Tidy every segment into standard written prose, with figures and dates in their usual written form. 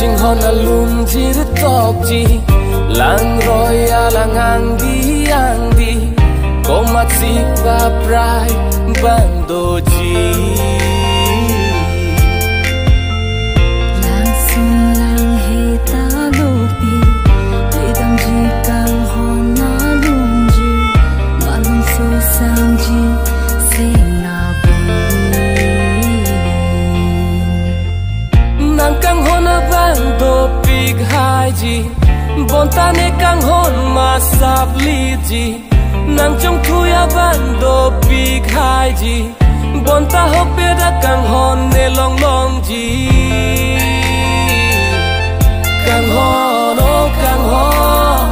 chinh hon alum jir tok ji lang roya lang ang di komat si pa prai bando ji lang sung lang he ta lopi edam ji kang hon na lum ji malum so sang ji sing na bi nang kang hon bando big hai ji bonta ne kang hon ma sap li ji nang trong thuya bando big hai ji bonta hope da kang hon ne long long ji kang hon oh kang hon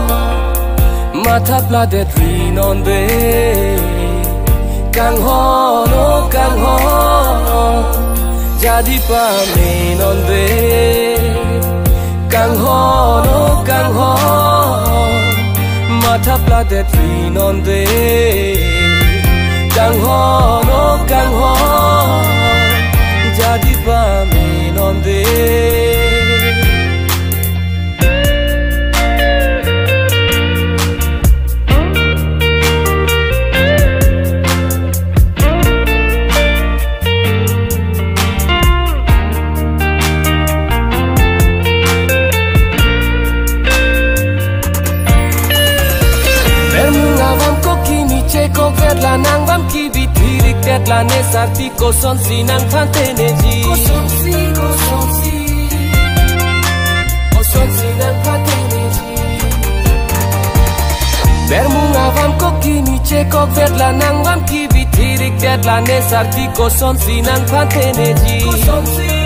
mata pladet rin on de kang hon oh kang hon jadi pamin on de kang hon oh kang hon mata pladet rin on de kang hon oh kang hon jadi pamin on de ko vet la nang vam ki bi thirik tet la ne sarti ko son si nang phan te ne ji ko son si nang phan te ne ji ber munga vam ko ki ni che ko vet la nang vam ki bi thirik tet la ne sarti ko son si nang phan te ne ji ko son si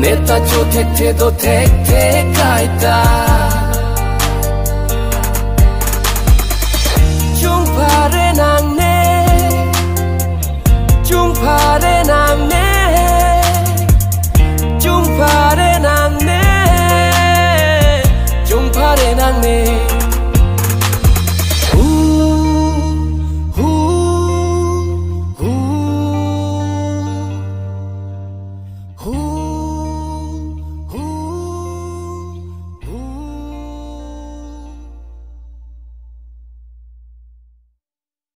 neta cho thek the do thek thek kai ta